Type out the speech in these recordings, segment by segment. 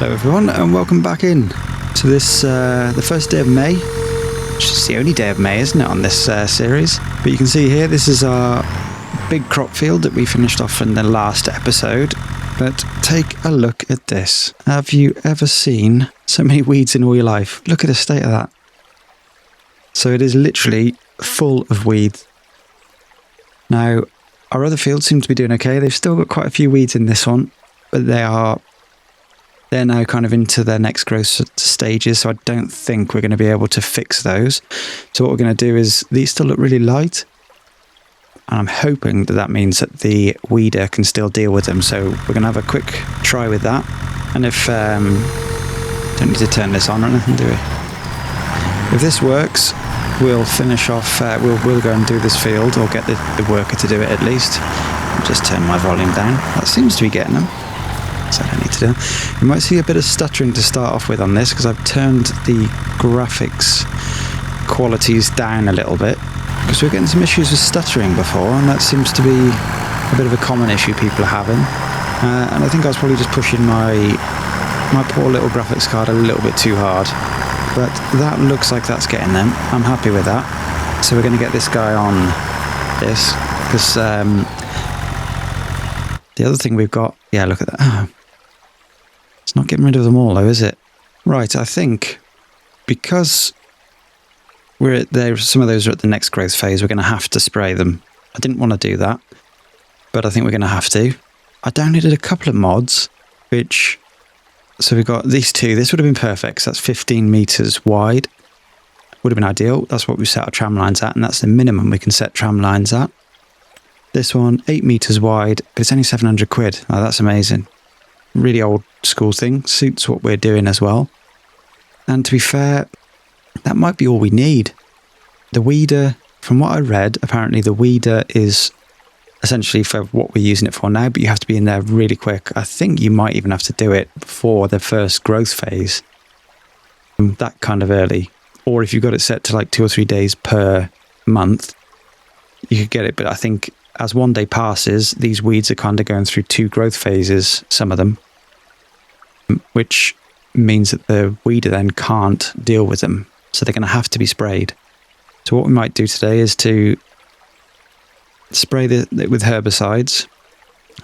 Hello everyone and welcome back in to this, the first day of May, which is the only day of May, isn't it, on this series. But you can see here, this is our big crop field that we finished off in the last episode. But take a look at this. Have you ever seen so many weeds in all your life? Look at the state of that. So it is literally full of weeds. Now, our other fields seem to be doing okay. They've still got quite a few weeds in this one, but they're now kind of into their next growth stages, so I don't think we're going to be able to fix those. So what we're going to do is, these still look really light, and I'm hoping that that means that the weeder can still deal with them. So we're going to have a quick try with that. And if don't need to turn this on or anything, do we? If this works, we'll finish off. We'll go and do this field, or get the worker to do it at least. I'll just turn my volume down. That seems to be getting them. So I don't need to do. You might see a bit of stuttering to start off with on this, because I've turned the graphics qualities down a little bit, because we're getting some issues with stuttering before, and that seems to be a bit of a common issue people are having. And I think I was probably just pushing my poor little graphics card a little bit too hard, but that looks like that's getting them. I'm happy with that. So we're going to get this guy on this, because the other thing we've got, yeah, look at that. Oh, it's not getting rid of them all though, is it? Right, I think because we're at there, some of those are at the next growth phase, we're going to have to spray them. I didn't want to do that, but I think we're going to have to. I downloaded a couple of mods, so we've got these two. This would have been perfect, so that's 15 meters wide. Would have been ideal. That's what we set our tram lines at, and that's the minimum we can set tram lines at. This one, 8 meters wide, but it's only 700 quid. Oh, that's amazing. Really old school thing. Suits what we're doing as well. And to be fair, that might be all we need. The weeder, from what I read, apparently the weeder is essentially for what we're using it for now, but you have to be in there really quick. I think you might even have to do it before the first growth phase. That kind of early. Or if you've got it set to like 2 or 3 days per month, you could get it. But I think as one day passes, these weeds are kind of going through 2 growth phases, some of them, which means that the weeder then can't deal with them. So they're going to have to be sprayed. So what we might do today is to spray with herbicides.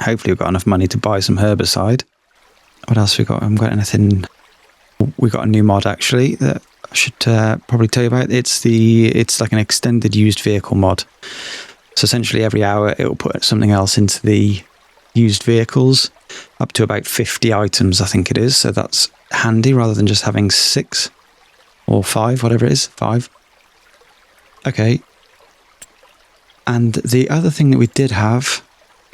Hopefully we've got enough money to buy some herbicide. What else we got? I haven't got anything. We got a new mod actually that I should probably tell you about. It's like an extended used vehicle mod. So essentially every hour it will put something else into the used vehicles, up to about 50 items I think it is. So that's handy rather than just having 6 or 5, whatever it is, 5. Okay. And the other thing that we did have,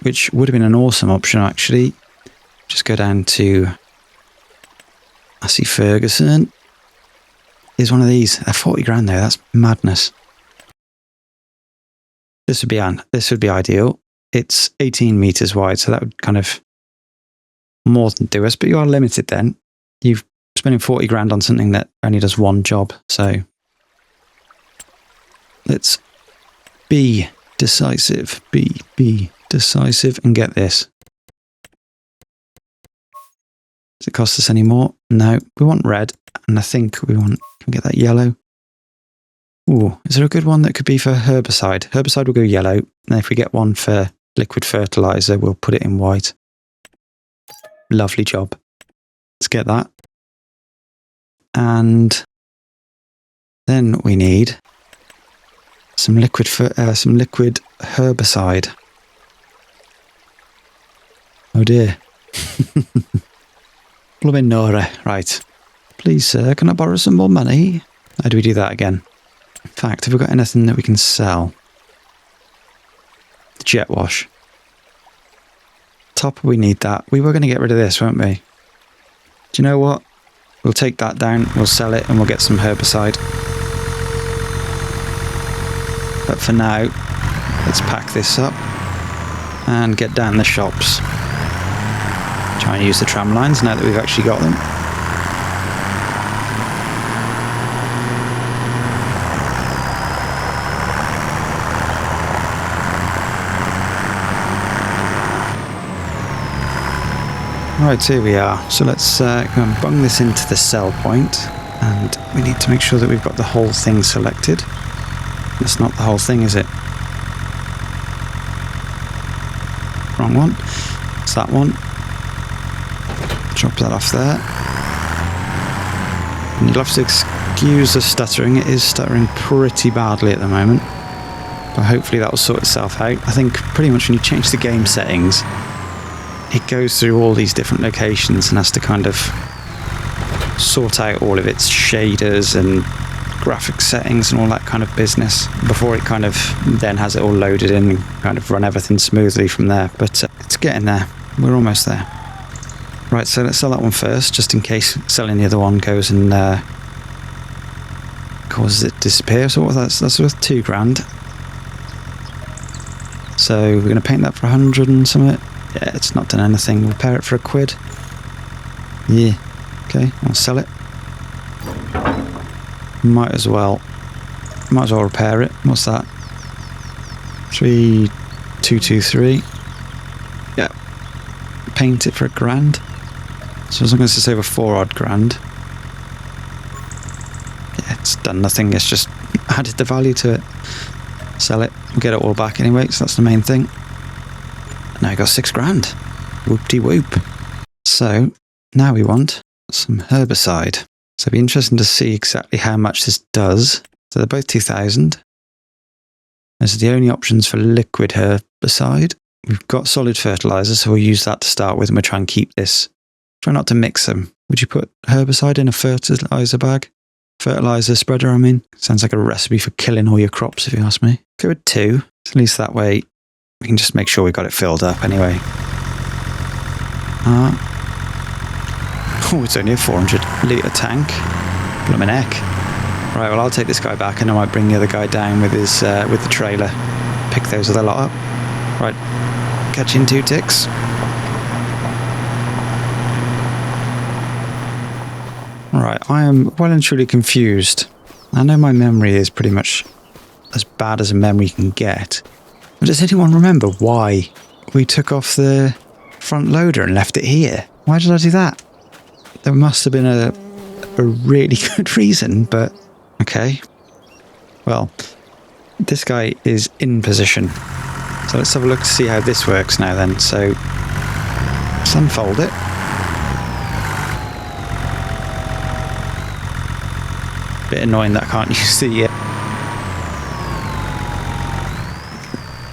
which would have been an awesome option actually, just go down to, I see Ferguson, is one of these. They're 40 grand though, that's madness. This would be ideal. It's 18 meters wide, so that would kind of more than do us, but you are limited then. You're spending 40 grand on something that only does one job, so let's be decisive. Be decisive and get this. Does it cost us any more? No, we want red, and I think we want, can we get that yellow? Ooh, is there a good one that could be for herbicide? Herbicide will go yellow, and if we get one for liquid fertilizer, we'll put it in white. Lovely job. Let's get that. And then we need some liquid herbicide. Oh dear. Blooming Nora. Right. Please, sir, can I borrow some more money? How do we do that again? In fact, have we got anything that we can sell? The jet wash. Top, we need that. We were going to get rid of this, weren't we? Do you know what? We'll take that down, we'll sell it, and we'll get some herbicide. But for now, let's pack this up and get down the shops. Try and use the tram lines now that we've actually got them. Right, here we are. So let's go and bung this into the sell point, and we need to make sure that we've got the whole thing selected. That's not the whole thing, is it? Wrong one. It's that one. Drop that off there. And you'll have to excuse the stuttering. It is stuttering pretty badly at the moment, but hopefully that will sort itself out. I think pretty much when you change the game settings, it goes through all these different locations and has to kind of sort out all of its shaders and graphic settings and all that kind of business before it kind of then has it all loaded in and kind of run everything smoothly from there. But it's getting there. We're almost there. Right, so let's sell that one first, just in case selling the other one goes and causes it to disappear. So what was that? That's worth £2,000. So we're going to paint that for 100 and something. Yeah, it's not done anything. Repair it for £1. Yeah. Okay, I'll sell it. Might as well repair it. What's that? 3,223. Yeah. Paint it for £1,000. So as long as it's over £4,000. Yeah, it's done nothing. It's just added the value to it. Sell it. We'll get it all back anyway, so that's the main thing. Now we got £6,000. Whoop-de-whoop. So now we want some herbicide. So it'd be interesting to see exactly how much this does. So they're both 2,000. Those are the only options for liquid herbicide. We've got solid fertilizer, so we'll use that to start with, and we'll try and keep this. Try not to mix them. Would you put herbicide in a fertilizer bag? Fertilizer spreader, I mean. Sounds like a recipe for killing all your crops, if you ask me. Go with 2. At least that way we can just make sure we got it filled up anyway. Oh, it's only a 400 litre tank. Blooming heck. Right, well, I'll take this guy back and I might bring the other guy down with his with the trailer. Pick those other lot up. Right, catch you in 2 ticks. Right, I am well and truly confused. I know my memory is pretty much as bad as a memory can get. But does anyone remember why we took off the front loader and left it here? Why did I do that? There must have been a really good reason, but okay. Well, this guy is in position. So let's have a look to see how this works now then. So let's unfold it. Bit annoying that I can't use the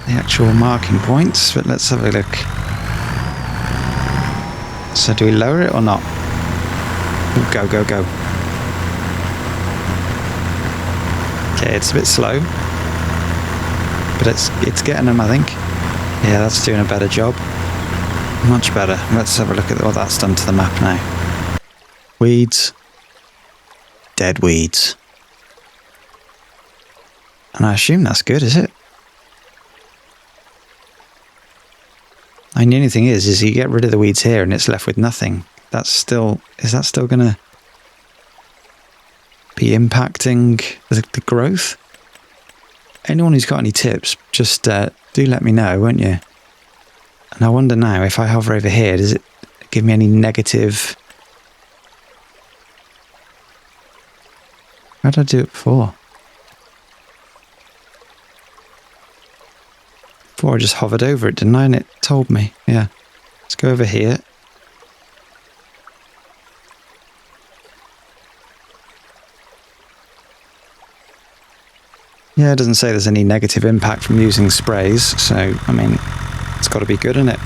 actual marking points, but let's have a look. So do we lower it or not? Ooh, go, go, go. Okay, it's a bit slow, but it's getting them, I think. Yeah, that's doing a better job. Much better. Let's have a look at what that's done to the map now. Weeds. Dead weeds. And I assume that's good, is it? I mean, the only thing is you get rid of the weeds here and it's left with nothing. Is that still going to be impacting the growth? Anyone who's got any tips, just do let me know, won't you? And I wonder now, if I hover over here, does it give me any negative... How did I do it before? Before I just hovered over it, didn't I? And it told me. Yeah. Let's go over here. Yeah, it doesn't say there's any negative impact from using sprays, so, I mean, it's got to be good, isn't it?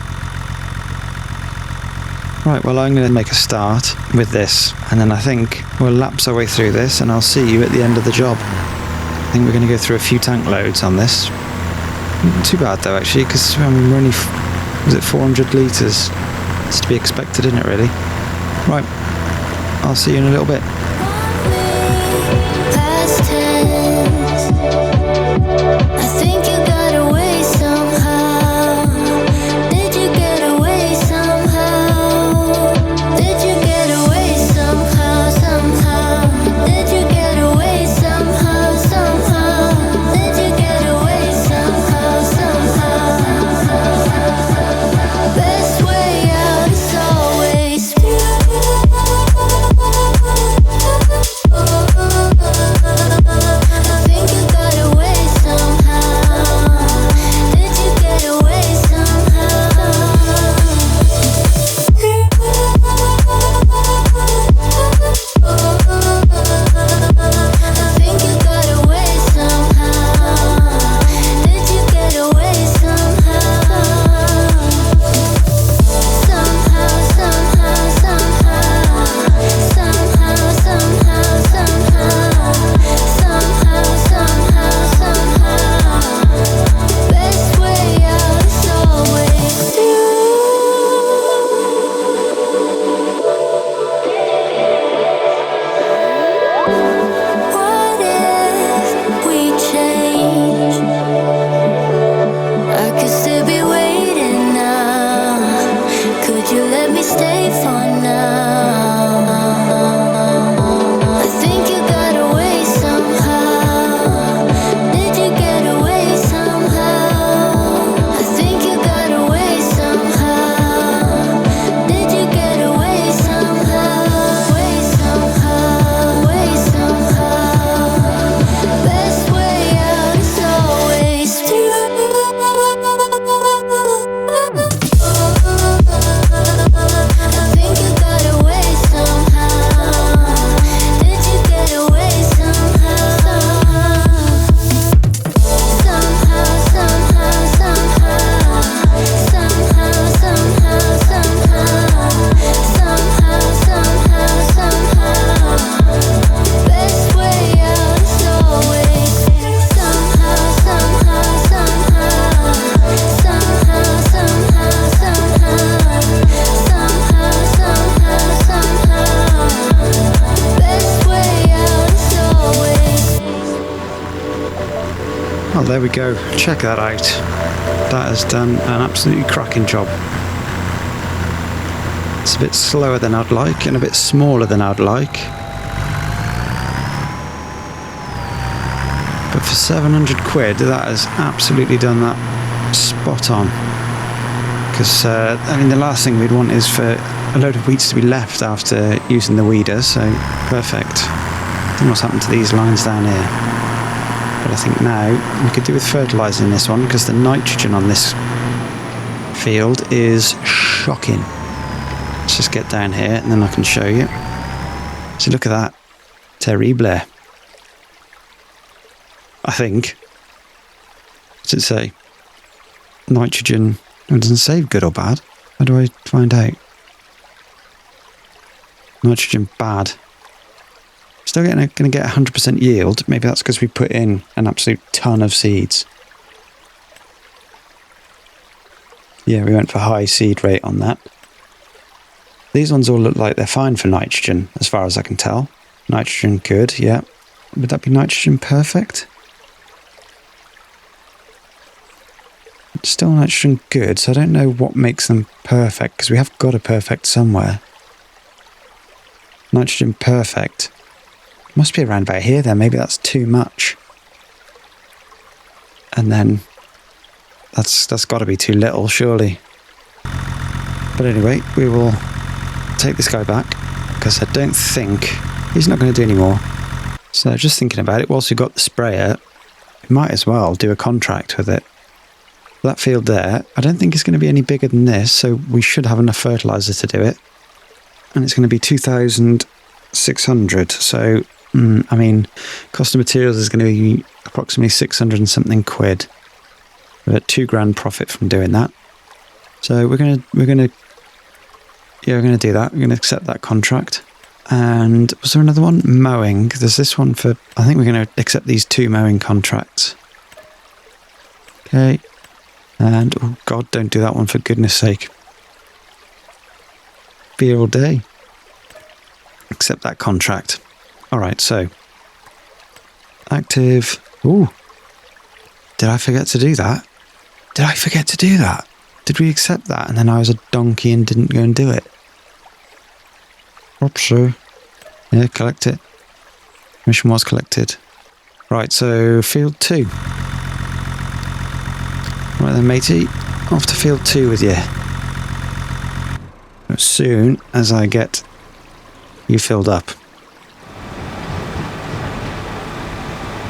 Right, well, I'm going to make a start with this, and then I think we'll lapse our way through this, and I'll see you at the end of the job. I think we're going to go through a few tank loads on this. Not too bad, though, actually, because we're only, was it 400 litres? It's to be expected, isn't it, really? Right, I'll see you in a little bit. Best way out is always there we go. Check that out. That has done an absolutely cracking job. It's a bit slower than I'd like and a bit smaller than I'd like. But for 700 quid, that has absolutely done that spot on. Because, I mean, the last thing we'd want is for a load of weeds to be left after using the weeder, so perfect. I don't know what's happened to these lines down here. But I think now we could do with fertilising this one, because the nitrogen on this field is shocking. Let's just get down here and then I can show you. So look at that. Terrible. I think. What's it say? Nitrogen. It doesn't say good or bad. How do I find out? Nitrogen bad. Still going to get 100% yield. Maybe that's because we put in an absolute ton of seeds. Yeah, we went for high seed rate on that. These ones all look like they're fine for nitrogen, as far as I can tell. Nitrogen good, yeah. Would that be nitrogen perfect? It's still nitrogen good, so I don't know what makes them perfect, because we have got a perfect somewhere. Nitrogen perfect. Must be around about here then, maybe that's too much. And then that's got to be too little, surely. But anyway, we will take this guy back, because I don't think he's not going to do any more. So just thinking about it, whilst we've got the sprayer, we might as well do a contract with it. That field there, I don't think it's going to be any bigger than this, so we should have enough fertiliser to do it. And it's going to be 2,600, so I mean, cost of materials is going to be approximately 600 and something quid. We're at £2,000 profit from doing that. So we're gonna do that. We're going to accept that contract. And was there another one? Mowing. There's this one for, I think we're going to accept these 2 mowing contracts. Okay. And, oh God, don't do that one for goodness sake. Be here all day. Accept that contract. Alright, so. Active. Ooh. Did I forget to do that? Did we accept that and then I was a donkey and didn't go and do it? Oopsie. Yeah, collect it. Mission was collected. Right, so field 2. Right then, matey. Off to field 2 with you. As soon as I get you filled up.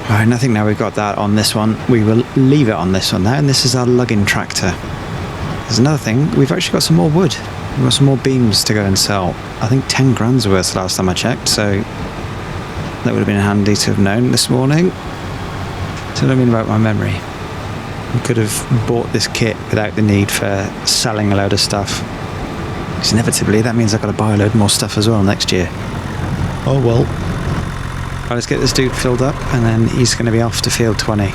Right, and I think now we've got that on this one. We will leave it on this one now, and this is our lugging tractor. There's another thing. We've actually got some more wood. We've got some more beams to go and sell. I think 10 grand's worth last time I checked, so that would have been handy to have known this morning. So what I mean about my memory. We could have bought this kit without the need for selling a load of stuff. Because inevitably that means I've got to buy a load more stuff as well next year. Oh well. Right, let's get this dude filled up and then he's going to be off to field 20.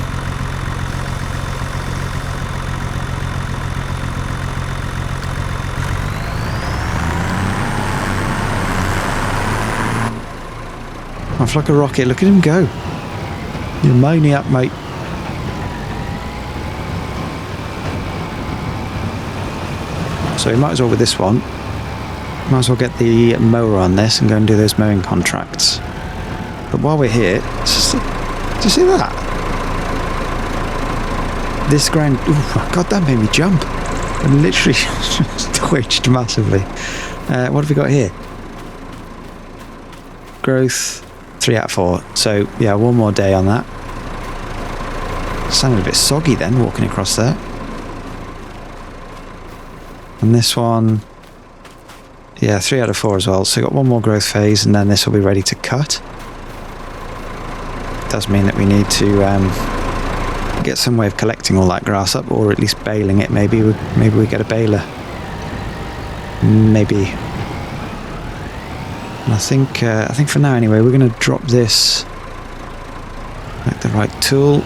Off like a rocket, look at him go. You're maniac, mate. So we might as well with this one. Might as well get the mower on this and go and do those mowing contracts. But while we're here, do you see that? This ground, oh God, that made me jump. I literally just twitched massively. What have we got here? Growth, 3 out of 4. So yeah, one more day on that. Sounded a bit soggy then, walking across there. And this one, yeah, 3 out of 4 as well. So we've got one more growth phase and then this will be ready to cut. It does mean that we need to get some way of collecting all that grass up, or at least baling it. Maybe we get a baler. Maybe. And I think for now anyway, we're going to drop this like the right tool.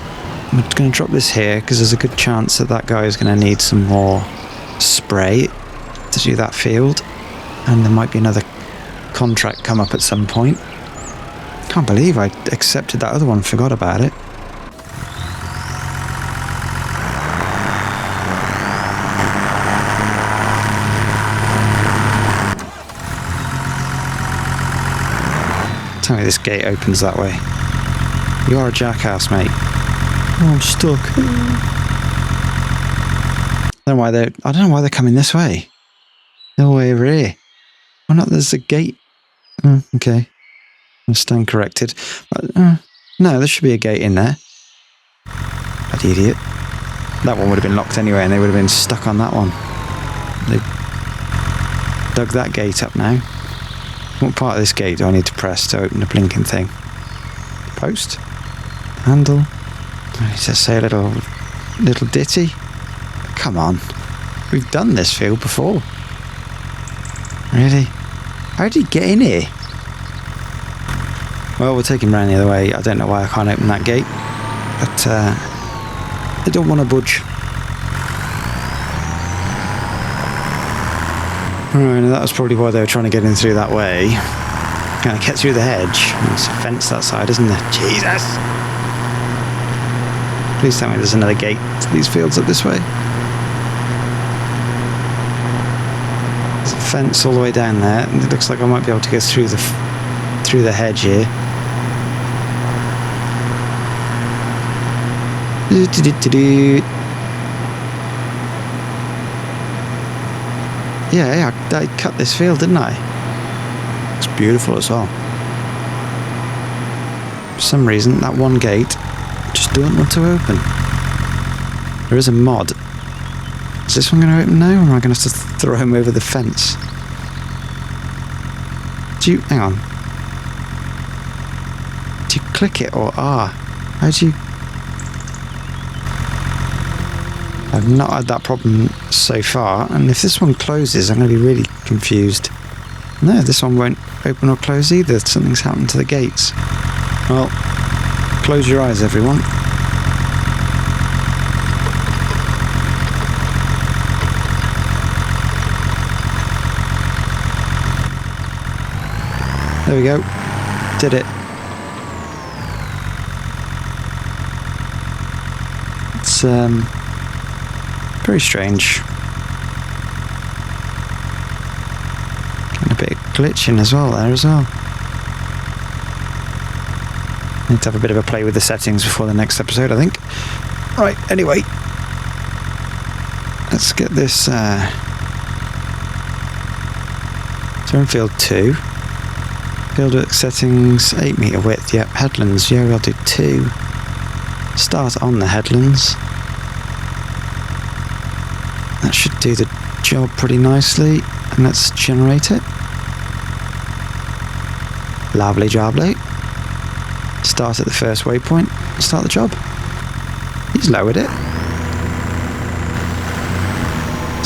I'm going to drop this here because there's a good chance that that guy is going to need some more spray to do that field, and there might be another contract come up at some point. Can't believe I accepted that other one, forgot about it. Tell me this gate opens that way. You are a jackass, mate. Oh, I'm stuck. I don't know why they're coming this way. They're all the way over here. Why not? There's a gate. Oh, okay. I stand corrected. No, there should be a gate in there. Bloody idiot. That one would have been locked anyway, and they would have been stuck on that one. They dug that gate up now. What part of this gate do I need to press to open the blinking thing? Post? Handle? I need to say a little ditty? Come on. We've done this field before. Really? How did he get in here? Well, we'll take him round the other way. I don't know why I can't open that gate. But, they don't want to budge. Right, that was probably why they were trying to get in through that way. Kind of get through the hedge. There's a fence that side, isn't there? Jesus! Please tell me there's another gate to these fields up this way. There's a fence all the way down there, and it looks like I might be able to go through the hedge here. Yeah, I cut this field, didn't I? It's beautiful as well. For some reason, that one gate just doesn't want to open. There is a mod. Is this one going to open now, or am I going to have to throw him over the fence? Hang on. Do you click it or R? How do you... I've not had that problem so far, and if this one closes, I'm going to be really confused. No, this one won't open or close either. Something's happened to the gates. Well, close your eyes, everyone. There we go. Did it. It's, very strange. And a bit of glitching as well there as well. Need to have a bit of a play with the settings before the next episode, I think. Right, anyway. Let's get this... So we're in field 2. Field width settings, 8 metre width, yep. Headlands, yeah, we'll do 2. Start on the headlands. That should do the job pretty nicely. And let's generate it. Lovely jobly. Start at the first waypoint. Start the job. He's lowered it.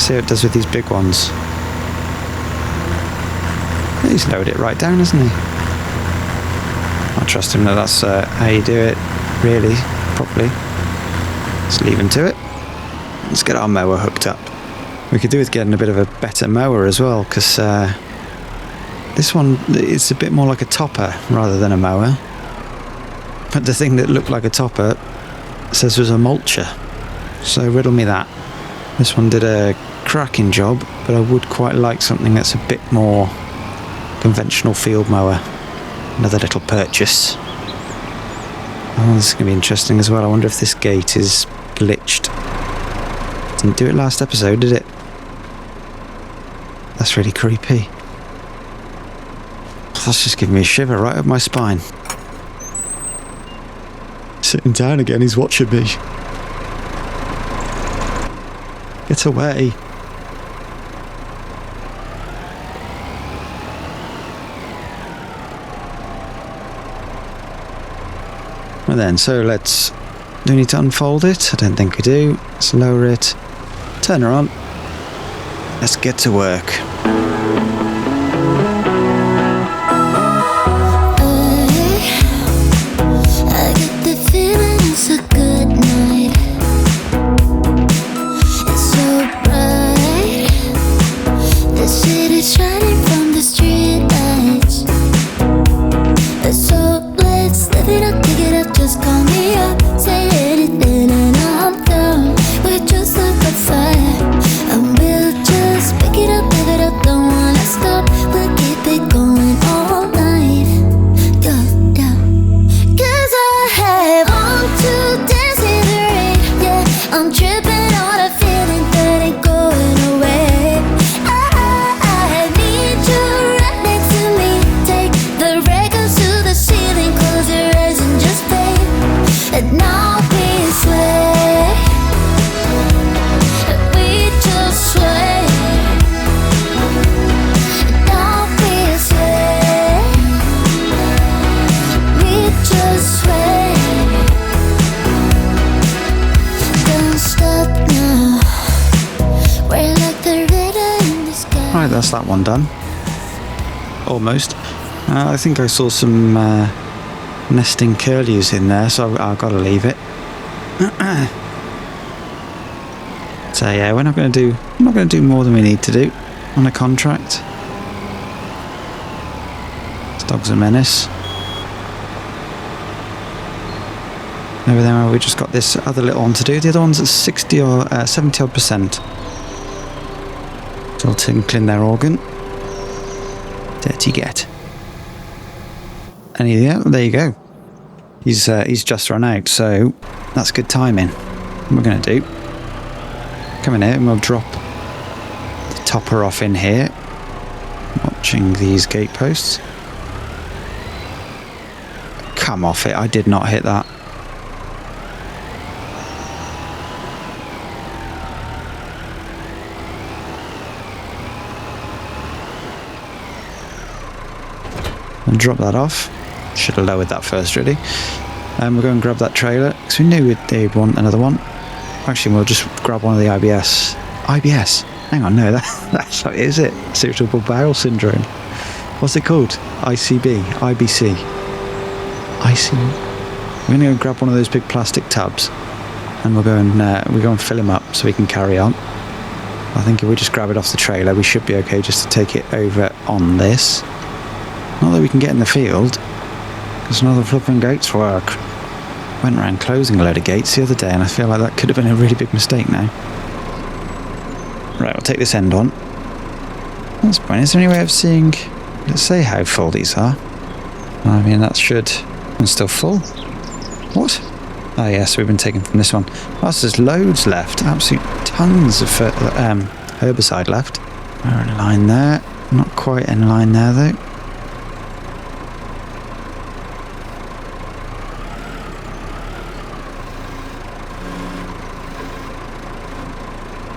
See how it does with these big ones. He's lowered it right down, hasn't he? I trust him that that's how you do it, really, properly. Let's leave him to it. Let's get our mower hooked up. We could do with getting a bit of a better mower as well, because this one is a bit more like a topper rather than a mower. But the thing that looked like a topper says was a mulcher. So riddle me that. This one did a cracking job, but I would quite like something that's a bit more conventional field mower. Another little purchase. Oh, this is going to be interesting as well. I wonder if this gate is glitched. Didn't do it last episode, did it? That's really creepy. That's just giving me a shiver right up my spine. Sitting down again, he's watching me. Get away. Well then, so let's... Do we need to unfold it? I don't think we do. Let's lower it. Turn her on. Let's get to work. I get the feeling it's a good night. It's so bright. The city's shining from the street lights. So let's live it up, pick it up, just call me up. Say anything and I'm down. We just look at fire, and we'll just pick it up, don't wanna Right, that's that one done. Almost. I think I saw some nesting curlews in there, so I've got to leave it. So yeah, we're not going to do more than we need to do on a contract. This dog's a menace. Over there, we just got this other little one to do. The other one's at 60 or 70 odd %. Still tinkling their organ. Dirty get. And yeah, there you go. He's just run out, so that's good timing. What we're going to do, come in here and we'll drop the topper off in here, watching these gateposts. Come off it, I did not hit that. And drop that off. Should have lowered that first, really. And we'll go and grab that trailer because we knew they'd want another one. Actually, we'll just grab one of the IBS. IBS? Hang on, no, that's what is it? Irritable bowel syndrome. What's it called? ICB? IBC? IC? We're going to go and grab one of those big plastic tubs, and we'll go and fill him up so we can carry on. I think if we just grab it off the trailer, we should be okay just to take it over on this. Not that we can get in the field, because none of the flipping gates work. Went around closing a load of gates the other day, and I feel like that could have been a really big mistake now. Right, we'll take this end on. That's fine. Is there any way of seeing, let's say, how full these are? I mean, that should... And still full? What? Oh yes, we've been taken from this one. Oh, so there's loads left. Absolute tons of herbicide left. We're in line there. Not quite in line there, though.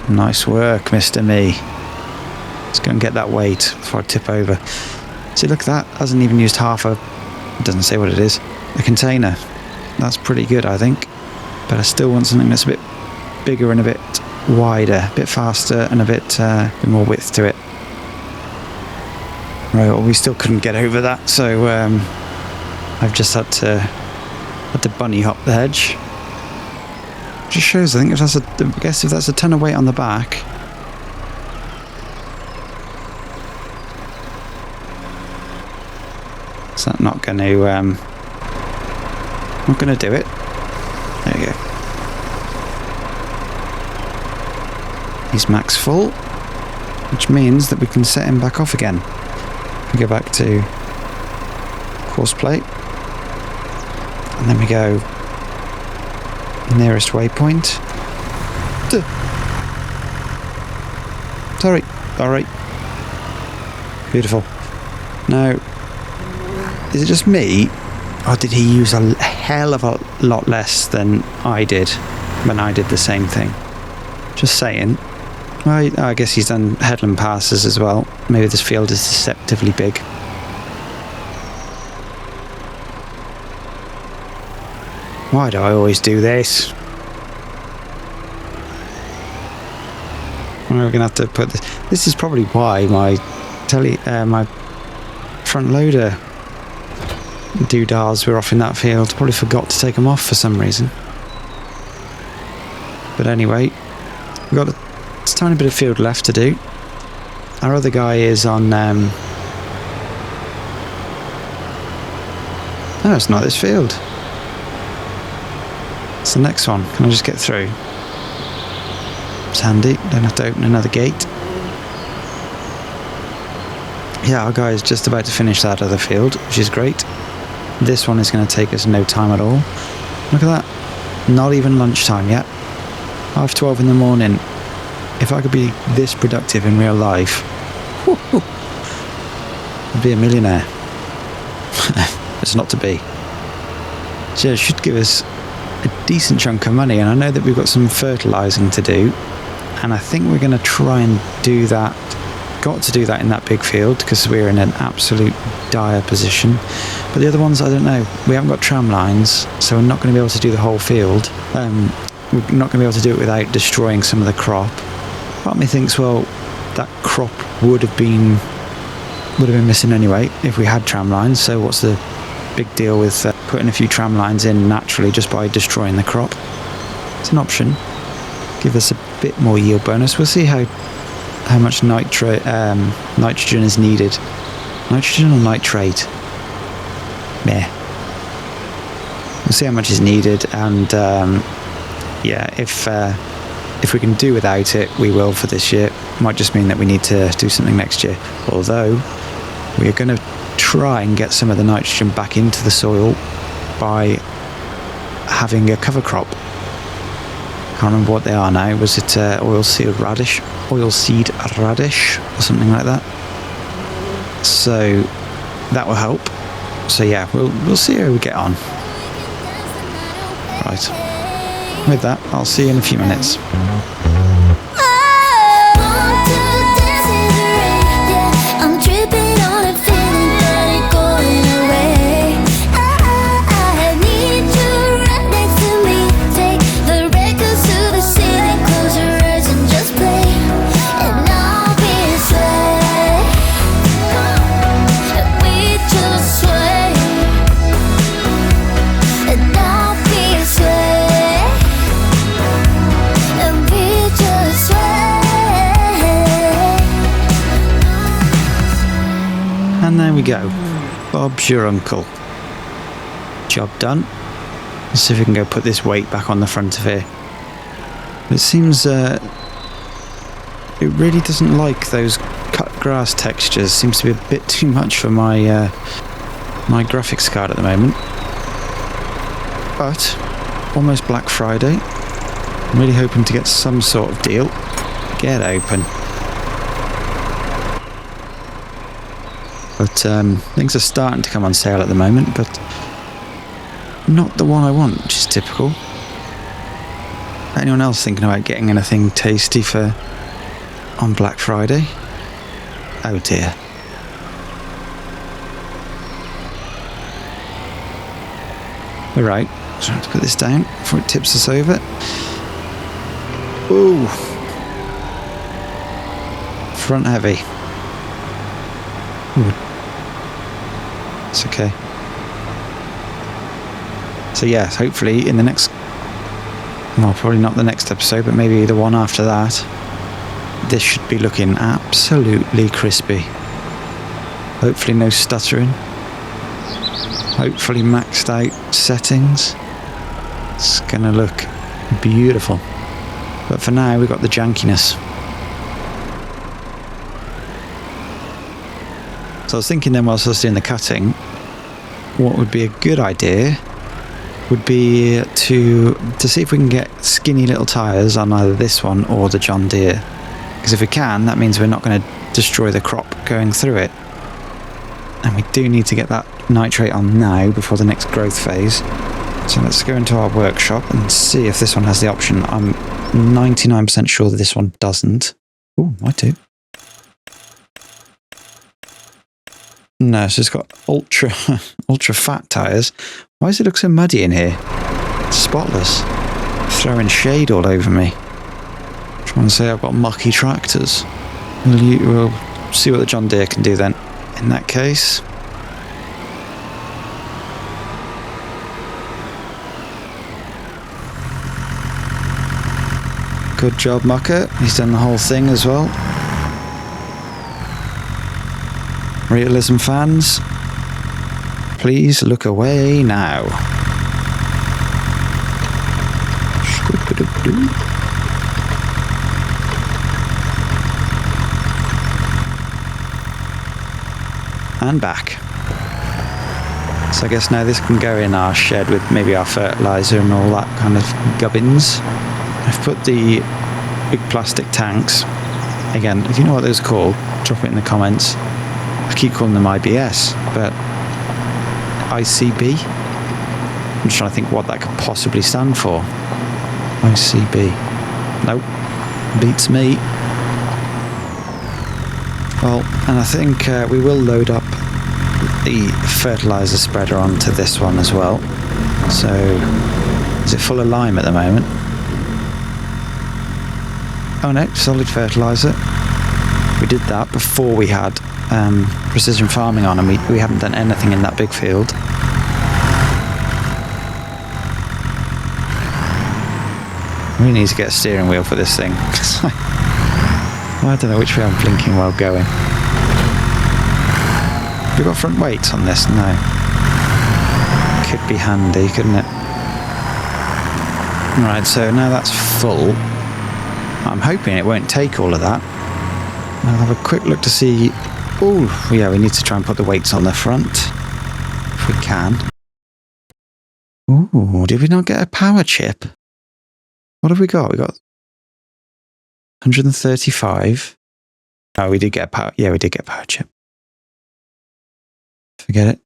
Nice work, Mr. Me. Let's go and get that weight before I tip over. See, look at that. Hasn't even used half a... It doesn't say what it is. A container. That's pretty good, I think. But I still want something that's a bit bigger and a bit wider. A bit faster and a bit more width to it. Right, well, we still couldn't get over that, so I've just had to bunny hop the hedge. Just shows, I think, I guess if that's a ton of weight on the back. Is that not going to, not going to do it? There you go. He's max full, which means that we can set him back off again. We go back to course plate, and then we go nearest waypoint. Sorry. Alright. Beautiful. Now, is it just me, or did he use a hell of a lot less than I did when I did the same thing? Just saying. I guess he's done headland passes as well. Maybe this field is deceptively big. Why do I always do this? We're going to have to put this... This is probably why my my front loader doodahs were off in that field. Probably forgot to take them off for some reason. But anyway, we've got a tiny bit of field left to do. Our other guy is on... No, it's not this field. It's the next one. Can I just get through? It's handy. Don't have to open another gate. Yeah, our guy is just about to finish that other field, which is great. This one is going to take us no time at all. Look at that. Not even lunchtime yet. 12:30 in the morning. If I could be this productive in real life, I'd be a millionaire. It's not to be. So it should give us a decent chunk of money, and I know that we've got some fertilising to do, and I think we're going to try and do that. Got to do that in that big field because we're in an absolute dire position. But the other ones, I don't know. We haven't got tram lines, so we're not going to be able to do the whole field. We're not going to be able to do it without destroying some of the crop. Part of me thinks, well, that crop would have been missing anyway if we had tram lines. So what's the big deal with putting a few tram lines in naturally just by destroying the crop? It's an option. Give us a bit more yield bonus. We'll see how much nitrogen is needed. Nitrogen or nitrate? Yeah. We'll see how much is needed, and yeah, if we can do without it, we will for this year. Might just mean that we need to do something next year. Although we are going to try and get some of the nitrogen back into the soil by having a cover crop. Can't remember what they are now. Was it oilseed radish or something like that? So that will help. So yeah, we'll see how we get on. Right. With that, I'll see you in a few minutes. And there we go. Bob's your uncle. Job done. Let's see if we can go put this weight back on the front of here. It seems it really doesn't like those cut grass textures. Seems to be a bit too much for my my graphics card at the moment. But almost Black Friday. I'm really hoping to get some sort of deal. Get open. But things are starting to come on sale at the moment, but not the one I want, which is typical. Anyone else thinking about getting anything tasty for on Black Friday? Oh dear. Alright, so I have to put this down before it tips us over. Ooh. Front heavy. Ooh. It's okay. So yes, hopefully in the next, well, probably not the next episode, but maybe the one after that, this should be looking absolutely crispy. Hopefully no stuttering. Hopefully maxed out settings. It's gonna look beautiful. But for now, we've got the jankiness. So I was thinking then, whilst I was doing the cutting, what would be a good idea would be to see if we can get skinny little tyres on either this one or the John Deere. Because if we can, that means we're not going to destroy the crop going through it. And we do need to get that nitrate on now before the next growth phase. So let's go into our workshop and see if this one has the option. I'm 99% sure that this one doesn't. Oh, might do. No, so it's got ultra fat tyres. Why does it look so muddy in here? It's spotless. Throwing shade all over me. Trying to say I've got mucky tractors. We'll see what the John Deere can do then. In that case. Good job, Mucker. He's done the whole thing as well. Realism fans, please look away now. And back. So I guess now this can go in our shed with maybe our fertiliser and all that kind of gubbins. I've put the big plastic tanks. Again, if you know what those are called, drop it in the comments. I keep calling them IBS, but ICB? I'm just trying to think what that could possibly stand for. ICB. Nope. Beats me. Well, and I think we will load up the fertiliser spreader onto this one as well. So, is it full of lime at the moment? Oh no, solid fertiliser. We did that before we had precision farming on, and we haven't done anything in that big field. We need to get a steering wheel for this thing. I don't know which way I'm blinking while going. Have we got front weights on this? No. Could be handy, couldn't it? Right, so now that's full. I'm hoping it won't take all of that. I'll have a quick look to see... Oh, yeah, we need to try and put the weights on the front. If we can. Ooh, did we not get a power chip? What have we got? We got 135. Oh, we did get a power... Yeah, we did get a power chip. Forget it.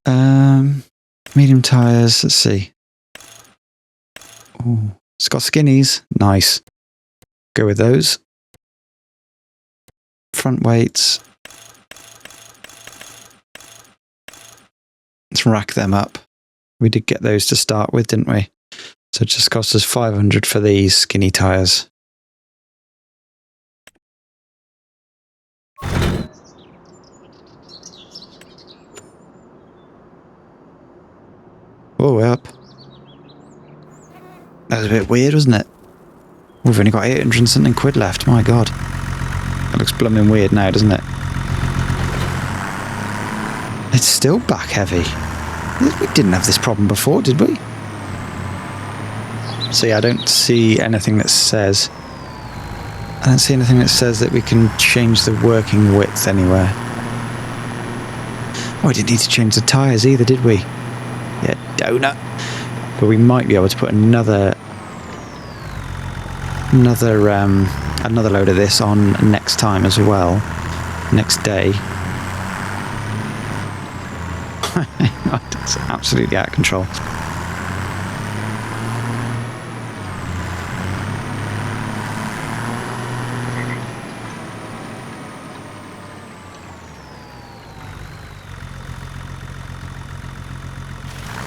Medium tyres, let's see. Ooh, it's got skinnies. Nice. Go with those. Front weights. Let's rack them up. We did get those to start with, didn't we? So it just cost us 500 for these skinny tyres. Oh, we're up. That was a bit weird, wasn't it? We've only got 800 and something quid left. My God. That looks blooming weird now, doesn't it? It's still back heavy. We didn't have this problem before, did we? So yeah, I don't see anything that says... I don't see anything that says that we can change the working width anywhere. Oh, we didn't need to change the tyres either, did we? Yeah, donut. But we might be able to put another load of this on next time as well. Next day. It's absolutely out of control.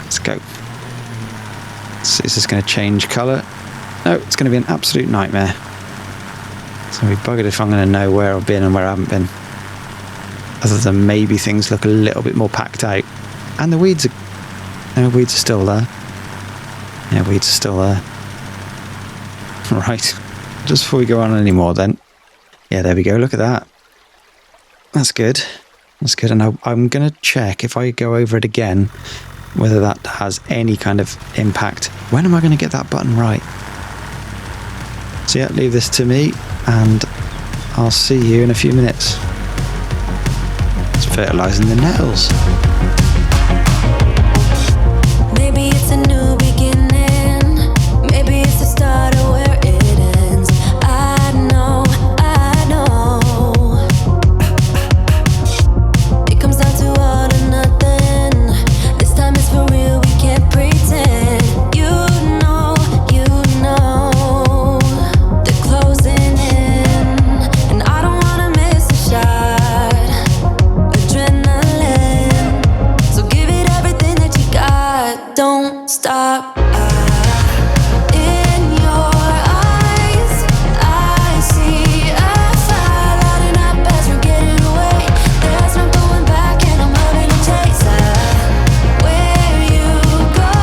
Let's go. Is this going to change colour? No, it's going to be an absolute nightmare. So we buggered if I'm going to know where I've been and where I haven't been. Other than maybe things look a little bit more packed out. And the weeds are... No, weeds are still there. Yeah, weeds are still there. Right. Just before we go on any more then. Yeah, there we go. Look at that. That's good. That's good. And I'm going to check if I go over it again, whether that has any kind of impact. When am I going to get that button right? So yeah, leave this to me and I'll see you in a few minutes. It's fertilising the nettles. Maybe it's a new beginning. Maybe it's the start of where it ends. I know. It comes down to all or nothing. This time it's for real, we can't pretend. You know, they're closing in. And I don't wanna miss a shot. Adrenaline. So give it everything that you got. Don't stop. In your eyes, I see a fire lighting up as we're getting away. There's no going back and I'm loving the chase. Where you go,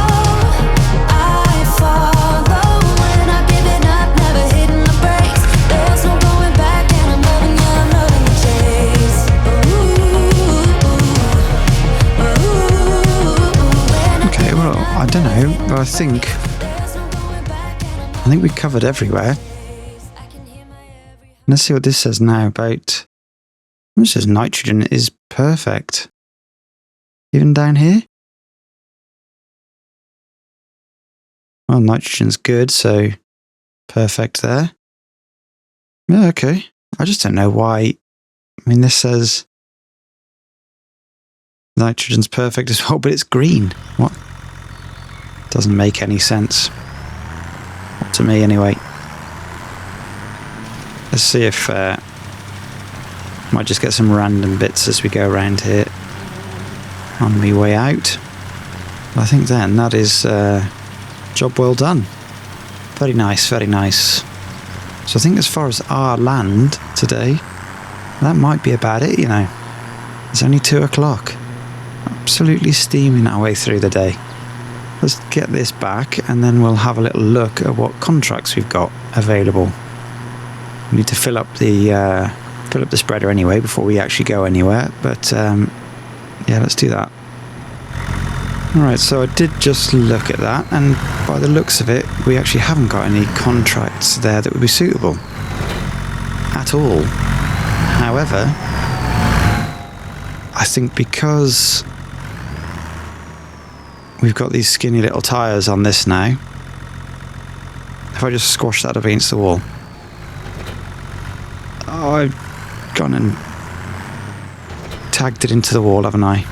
I follow. When I'm giving up, never hitting the brakes. There's no going back and I'm loving the chase. Okay, well, I don't know, but I think we covered everywhere. Let's see what this says now about... This says nitrogen is perfect. Even down here? Well, nitrogen's good, so perfect there. Yeah, okay. I just don't know why. I mean, this says nitrogen's perfect as well, but it's green. What? Doesn't make any sense. Not to me, anyway. Let's see if... might just get some random bits as we go around here on my way out. I think then that is job well done. Very nice, very nice. So I think as far as our land today, That might be about it, you know. It's only 2 o'clock. Absolutely steaming our way through the day. Let's get this back and then we'll have a little look at what contracts we've got available. We need to fill up the spreader anyway before we actually go anywhere, but yeah, let's do that. Alright, so I did just look at that, and by the looks of it, we actually haven't got any contracts there that would be suitable at all. However, I think because we've got these skinny little tyres on this now, if I just squash that up against the wall. Oh, I've gone and tagged it into the wall, haven't I?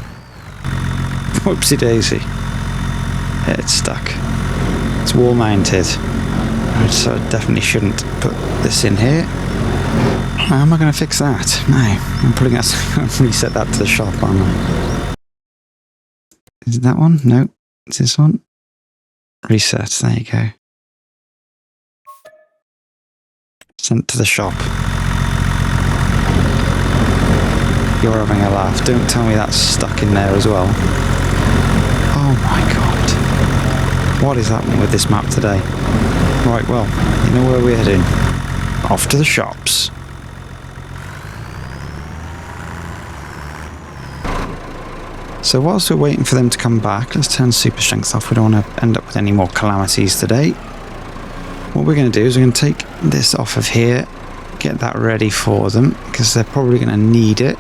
Whoopsie daisy. Yeah, it's stuck. It's wall mounted. So I definitely shouldn't put this in here. How am I going to fix that? No, I'm putting that, reset that to the shop, aren't I? Is it that one? No. It's this one. Reset, there you go. Sent to the shop. You're having a laugh. Don't tell me that's stuck in there as well. Oh my god. What is happening with this map today? Right, well, you know where we're heading. Off to the shops. So whilst we're waiting for them to come back, let's turn super strength off. We don't want to end up with any more calamities today. What we're going to do is we're going to take this off of here, get that ready for them, because they're probably going to need it.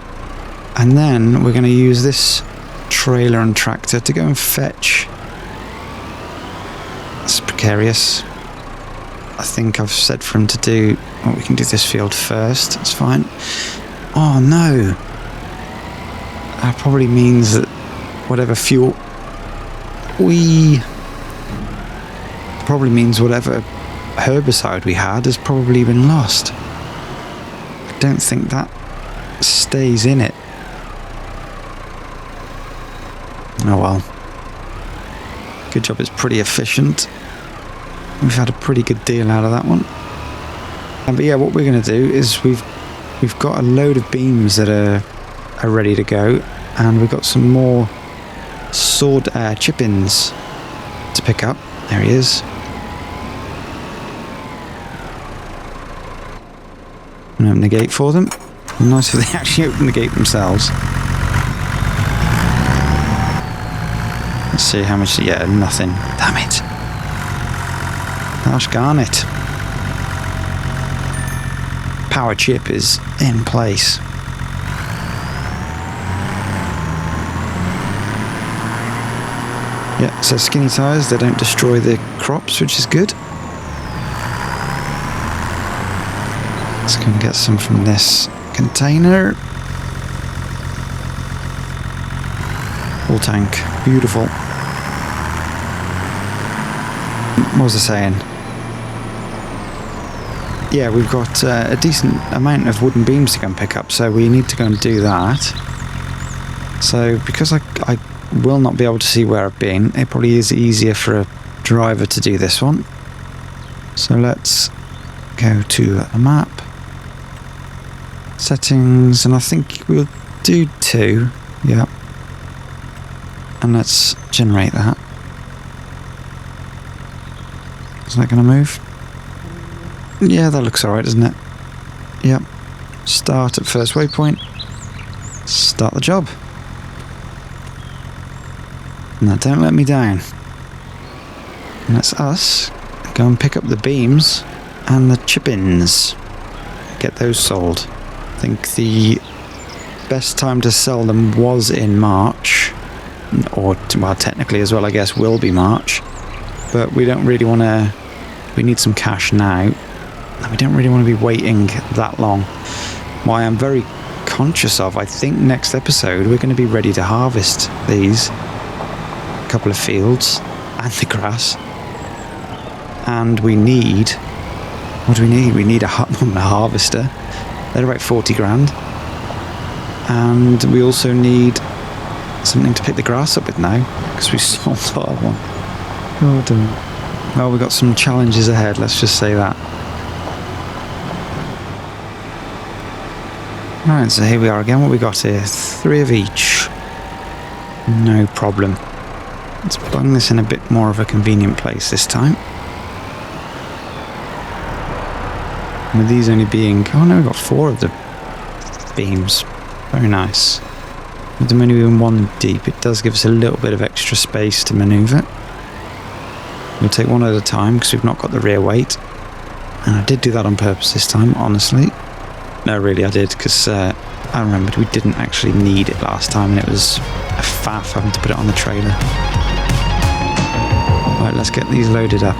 And then we're going to use this trailer and tractor to go and fetch. It's precarious. I think I've said for him to do, well, we can do this field first, it's fine. Oh no! That probably means that whatever fuel probably means whatever herbicide we had has probably been lost. I don't think that stays in it. Oh well. Good job, it's pretty efficient. We've had a pretty good deal out of that one. But yeah, what we're going to do is we've got a load of beams that are ready to go, and we've got some more sword chip-ins to pick up. There he is. I'm going to open the gate for them. Nice if they actually open the gate themselves. Let's see how much. Yeah, nothing. Damn it. Gosh darn it. Power chip is in place. Yeah, so skinny tyres, they don't destroy the crops, which is good. Let's go and get some from this container. Full tank. Beautiful. What was I saying? Yeah, we've got a decent amount of wooden beams to go and pick up, so we need to go and do that. So because I will not be able to see where I've been, it probably is easier for a driver to do this one. So let's go to the map. Settings, and I think we'll do 2. Yeah. And let's generate that. Is that going to move? Yeah, that looks alright, doesn't it? Yep. Start at first waypoint. Start the job. Now don't let me down. And that's us. Go and pick up the beams and the chip-ins. Get those sold. I think the best time to sell them was in March. Or, well, technically as well, I guess, will be March. But we don't really want to... We need some cash now. And we don't really want to be waiting that long. Why I'm very conscious of, I think next episode we're going to be ready to harvest these. A couple of fields and the grass. And we need... What do we need? We need a harvester. They're about 40 grand. And we also need something to pick the grass up with now, because we sold our one. Oh dear. Well, we've got some challenges ahead, let's just say that. Right, so here we are again. What we got here? 3 of each. No problem. Let's bung this in a bit more of a convenient place this time. With these only being... Oh no, we've got 4 of the beams. Very nice. With them only being 1 deep, it does give us a little bit of extra space to manoeuvre. We'll take one at a time because we've not got the rear weight. And I did do that on purpose this time, honestly. No, really I did, because I remembered we didn't actually need it last time and it was a faff having to put it on the trailer. Right, let's get these loaded up.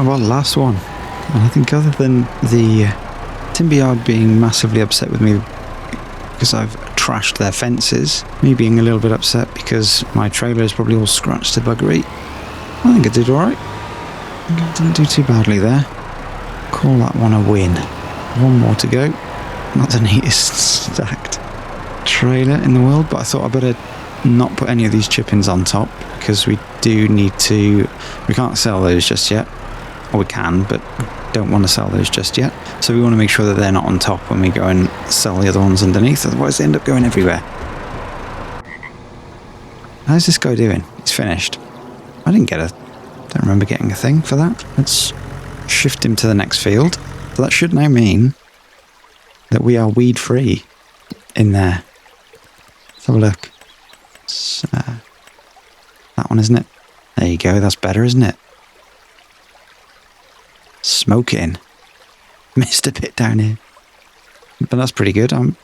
Well, last one. And I think other than the timber yard being massively upset with me because I've trashed their fences, me being a little bit upset because my trailer is probably all scratched to buggery, I think I did alright. I didn't do too badly there. Call that one a win. 1 more to go. Not the neatest stacked trailer in the world, but I thought I'd better not put any of these chip-ins on top because we do need to... We can't sell those just yet. Or we can, but don't want to sell those just yet. So we want to make sure that they're not on top when we go and sell the other ones underneath, otherwise they end up going everywhere. How's this guy doing? He's finished. I didn't get a... don't remember getting a thing for that. Let's shift him to the next field. So that should now mean that we are weed free in there. Let's have a look. It's, that one, isn't it? There you go, that's better, isn't it? Smoking. Missed a bit down here. But that's pretty good. I'm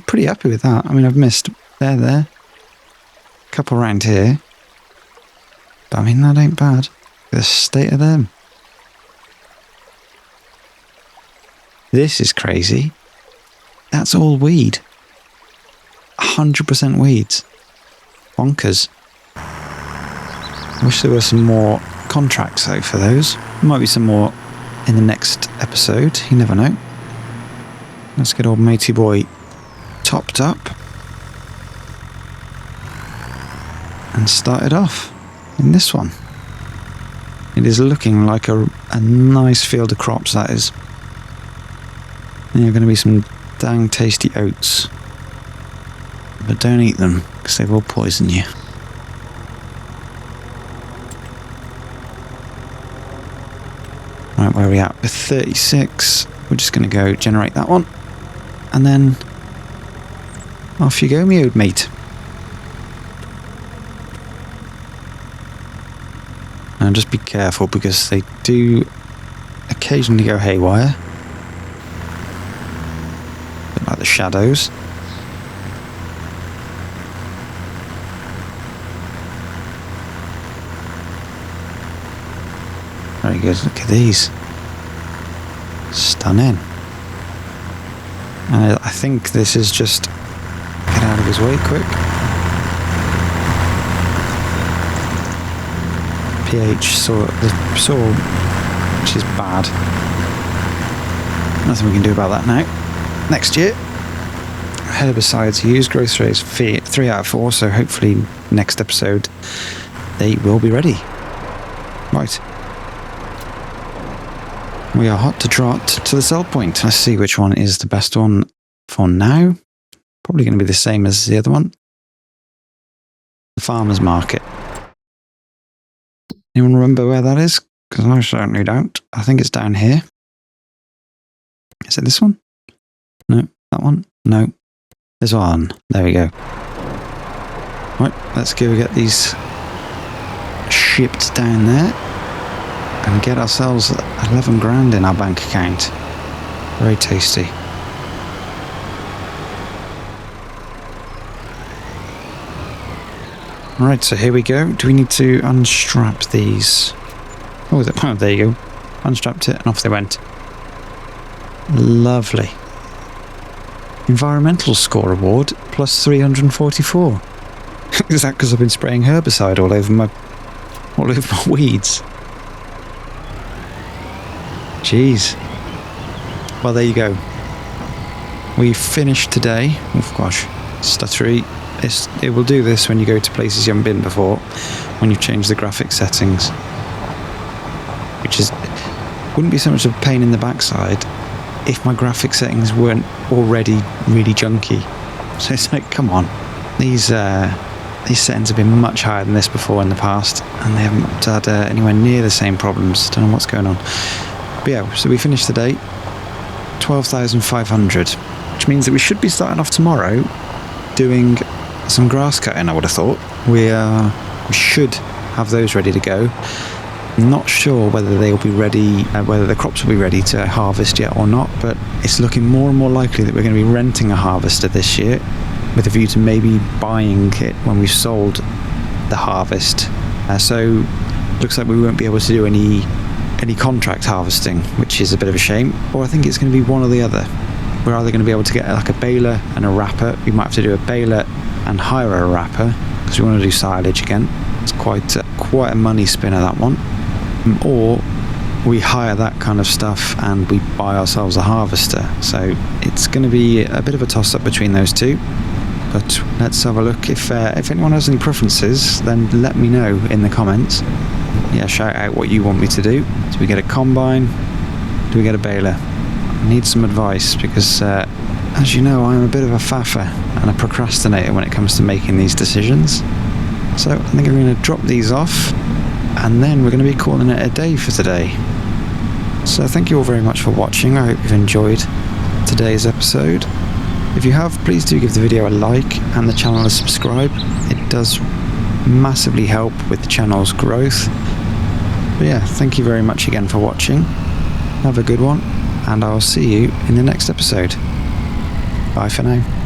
pretty happy with that. I mean, I've missed there. Couple round here. But I mean, that ain't bad. The state of them. This is crazy. That's all weed. 100% weeds. Bonkers. I wish there were some more contracts though for those. There might be some more in the next episode, you never know. Let's get old matey boy topped up and started off in this one. It is looking like a nice field of crops, that is. And there are going to be some dang tasty oats, but don't eat them because they will poison you. Right, where are we at? With 36. We're just going to go generate that one. And then off you go, me old mate. And just be careful because they do occasionally go haywire. A bit like the shadows. Very good, look at these. Stunning. And I think this is just get out of his way quick. pH, the soil, which is bad. Nothing we can do about that now. Next year, herbicides used, growth rate is 3 out of 4, so hopefully next episode they will be ready. Right. We are hot to trot to the sell point. Let's see which one is the best one for now. Probably going to be the same as the other one. The farmer's market. Anyone remember where that is? Because I certainly don't. I think it's down here. Is it this one? No. That one? No. This one. There we go. Right, let's go get these shipped down there and get ourselves 11 grand in our bank account. Very tasty. Right, so here we go. Do we need to unstrap these? Oh, there you go. Unstrapped it and off they went. Lovely. Environmental score award plus 344. Is that because I've been spraying herbicide all over my weeds? Jeez. Well, there you go. We finished today. Oh gosh, stuttery. It will do this when you go to places you haven't been before, when you've changed the graphic settings, which wouldn't be so much of a pain in the backside if my graphic settings weren't already really junky. So it's like, come on, these settings have been much higher than this before in the past, and they haven't had anywhere near the same problems. Don't know what's going on. But yeah, so we finished the day 12,500, which means that we should be starting off tomorrow doing some grass cutting, I would have thought. We should have those ready to go. I'm not sure whether they'll be ready, whether the crops will be ready to harvest yet or not, but it's looking more and more likely that we're going to be renting a harvester this year, with a view to maybe buying it when we've sold the harvest. So looks like we won't be able to do any contract harvesting, which is a bit of a shame. Or I think it's going to be one or the other. We're either going to be able to get like a baler and a wrapper. We might have to do a baler and hire a wrapper because we want to do silage again. It's quite a money spinner, that one. Or we hire that kind of stuff and we buy ourselves a harvester. So it's going to be a bit of a toss-up between those two. But let's have a look. If anyone has any preferences, then let me know in the comments. Yeah, shout out what you want me to do. Do we get a combine? Do we get a baler? I need some advice because, as you know, I'm a bit of a faffer and a procrastinator when it comes to making these decisions. So I think I'm going to drop these off and then we're going to be calling it a day for today. So thank you all very much for watching. I hope you've enjoyed today's episode. If you have, please do give the video a like and the channel a subscribe. It does massively help with the channel's growth. But yeah, thank you very much again for watching. Have a good one, and I'll see you in the next episode. Bye for now.